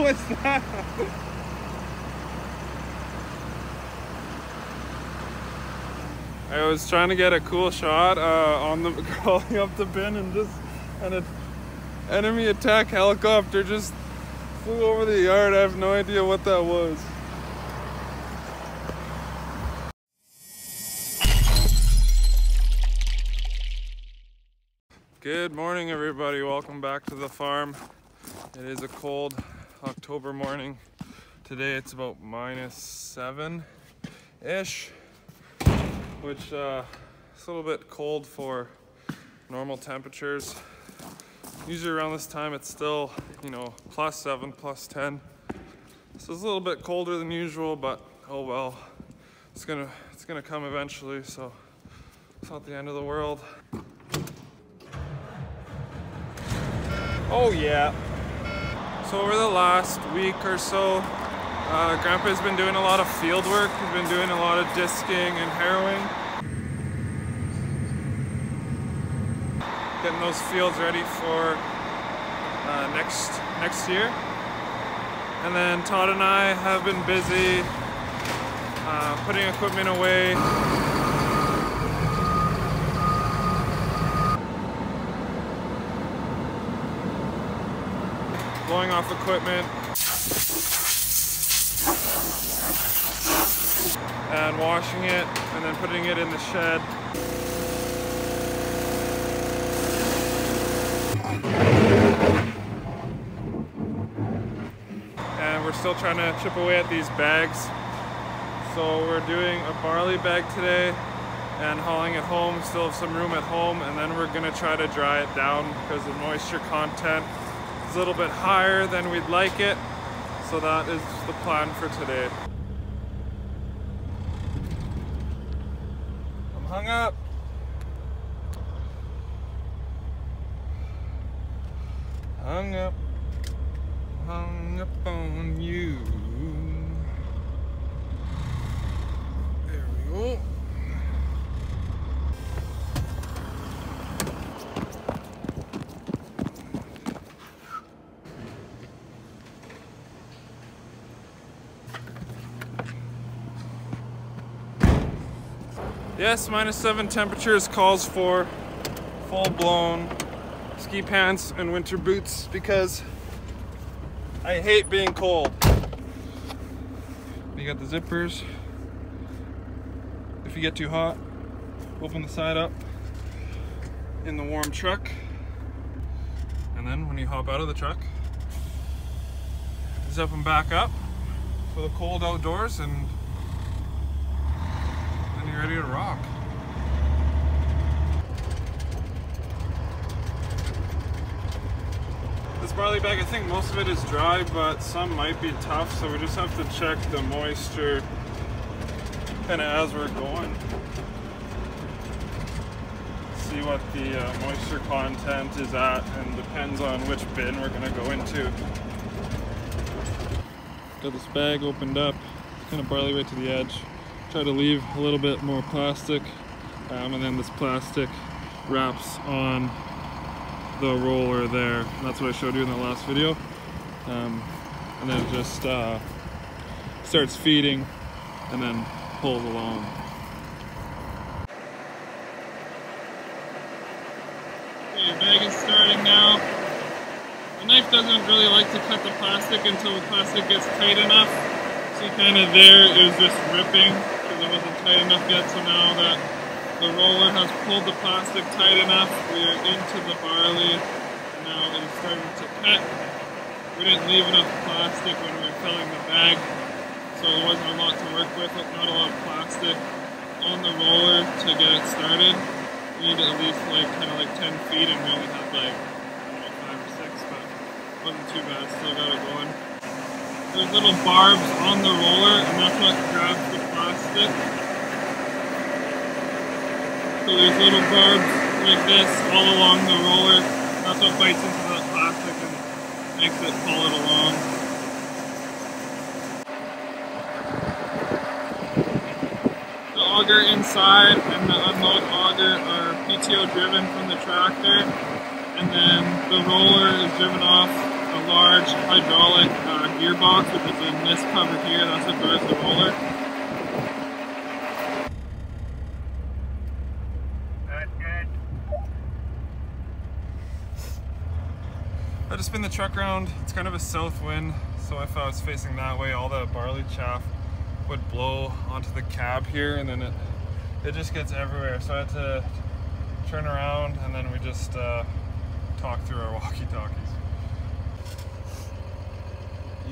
What's that? I was trying to get a cool shot on the crawling up the bin, and an enemy attack helicopter just flew over the yard. I have no idea what that was. Good morning, everybody. Welcome back to the farm. It is a cold October morning. Today it's about -7-ish, which is a little bit cold for normal temperatures. Usually around this time it's still, you know, +7, +10. So it's a little bit colder than usual, but oh well. It's gonna come eventually, so it's not the end of the world. Oh yeah. So over the last week or so, Grandpa's been doing a lot of field work. He's been doing a lot of disking and harrowing. Getting those fields ready for next year. And then Todd and I have been busy putting equipment away. Blowing off equipment and washing it and then putting it in the shed. And we're still trying to chip away at these bags. So we're doing a barley bag today and hauling it home. Still have some room at home, and then we're gonna try to dry it down because the moisture content a little bit higher than we'd like it, so that is the plan for today. I'm hung up. Hung up on you. There we go. Yes, -7 temperatures calls for full-blown ski pants and winter boots because I hate being cold. You got the zippers. If you get too hot, open the side up in the warm truck. And then when you hop out of the truck, zip them back up for the cold outdoors, and you're ready to rock. This barley bag, I think most of it is dry, but some might be tough, so we just have to check the moisture kind of as we're going. See what the moisture content is at, and depends on which bin we're gonna go into. Got this bag opened up, kind of barley right to the edge. Try to leave a little bit more plastic, and then this plastic wraps on the roller there. And that's what I showed you in the last video. And then it just starts feeding and then pulls along. Okay, your bag is starting now. The knife doesn't really like to cut the plastic until the plastic gets tight enough. See, kind of there, it was just ripping. It wasn't tight enough yet, so now that the roller has pulled the plastic tight enough, we are into the barley. Now it is starting to cut. We didn't leave enough plastic when we were filling the bag, so there wasn't a lot to work with. Not a lot of plastic on the roller to get it started. We need at least kind of 10 feet, and we only had 5 or 6, but it wasn't too bad. Still got it going. There's little barbs on the roller, and that's what grabs the plastic. So there's little barbs like this all along the roller. That's what bites into that plastic and makes it pull it along. The auger inside and the unload auger are PTO driven from the tractor, and then the roller is driven off a large hydraulic gearbox, which is in this cover here. That's what drives the roller. That's good. I just spin the truck around. It's kind of a south wind, so if I was facing that way, all the barley chaff would blow onto the cab here, and then it just gets everywhere. So I had to turn around, and then we just talk through our walkie-talkies.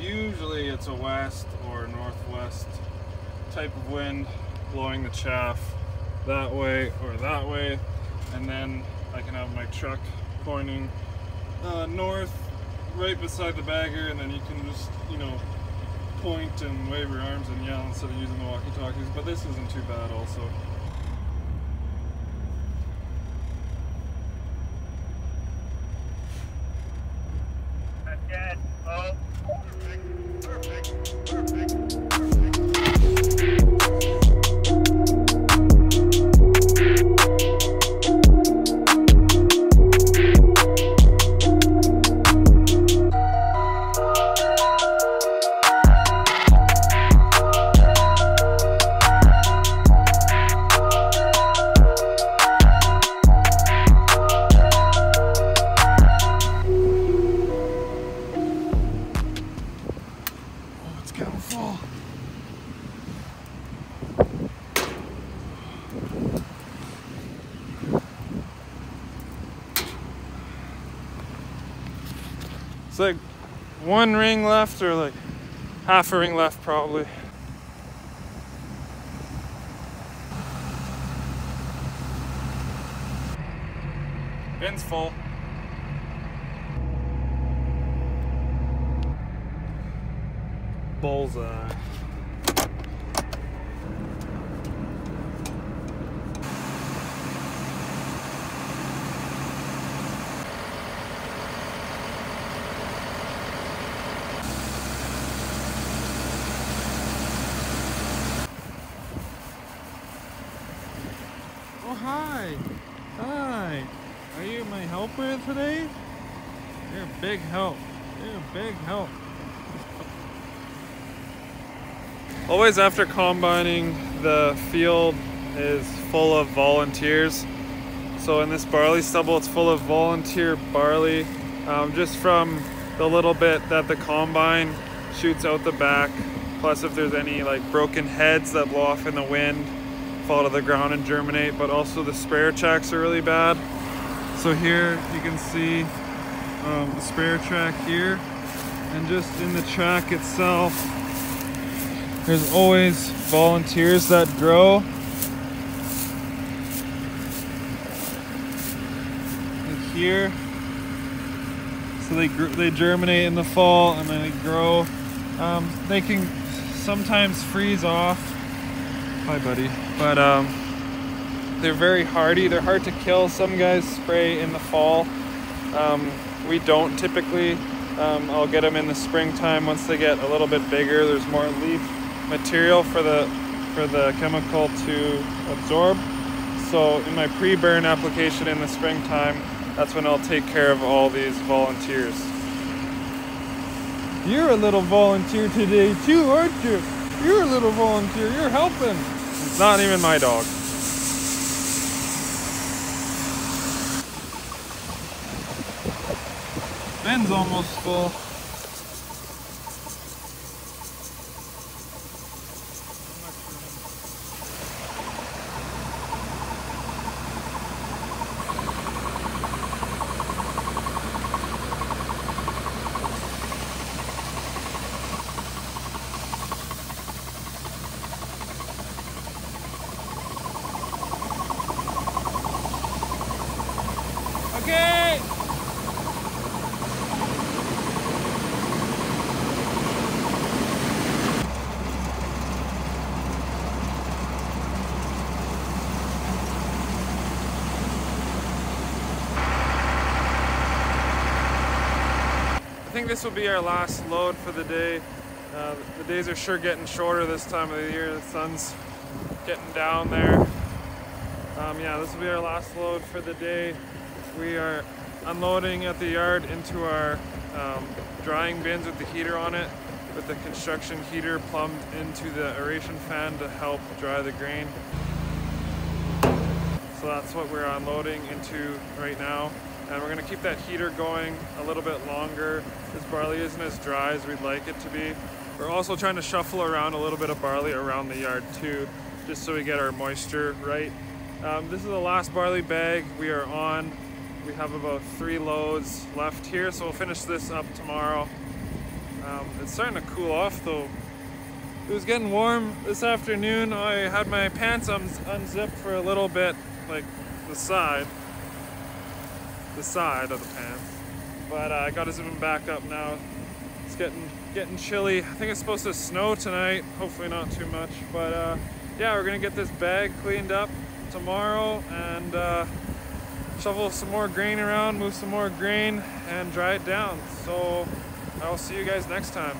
Usually it's a west or northwest type of wind blowing the chaff that way or that way, and then I can have my truck pointing north right beside the bagger, and then you can just, you know, point and wave your arms and yell instead of using the walkie-talkies. But this isn't too bad also. That's good. Oh. Perfect. Perfect. It's like one ring left, or like half a ring left probably. Bin's full. Bullseye. Oh, hi. Hi. Are you my helper today? You're a big help. You're a big help. Always after combining, the field is full of volunteers. So in this barley stubble, it's full of volunteer barley, just from the little bit that the combine shoots out the back. Plus if there's any like broken heads that blow off in the wind, fall to the ground and germinate, but also the sprayer tracks are really bad. So here you can see the sprayer track here, and just in the track itself, there's always volunteers that grow. Like here. So they germinate in the fall and then they grow. They can sometimes freeze off. Hi, buddy. But they're very hardy. They're hard to kill. Some guys spray in the fall. We don't typically. I'll get them in the springtime once they get a little bit bigger. There's more leaf material for the chemical to absorb. So in my pre-burn application in the springtime, that's when I'll take care of all these volunteers. You're a little volunteer today too, aren't you? You're a little volunteer, you're helping. It's not even my dog. Ben's almost full. Okay. I think this will be our last load for the day. The days are sure getting shorter this time of the year. The sun's getting down there. Yeah, this will be our last load for the day. We are unloading at the yard into our drying bins with the heater on it. with the construction heater plumbed into the aeration fan to help dry the grain. So that's what we're unloading into right now. And we're gonna keep that heater going a little bit longer. This barley isn't as dry as we'd like it to be. We're also trying to shuffle around a little bit of barley around the yard too, just so we get our moisture right. This is the last barley bag we are on. We have about 3 loads left here, so we'll finish this up tomorrow. It's starting to cool off though. It was getting warm this afternoon. I had my pants unzipped for a little bit, like the side of the pants. But I got to zip them back up now. It's getting chilly. I think it's supposed to snow tonight. Hopefully not too much. But yeah, we're gonna get this bag cleaned up tomorrow and shovel some more grain around, move some more grain, and dry it down. So I'll see you guys next time.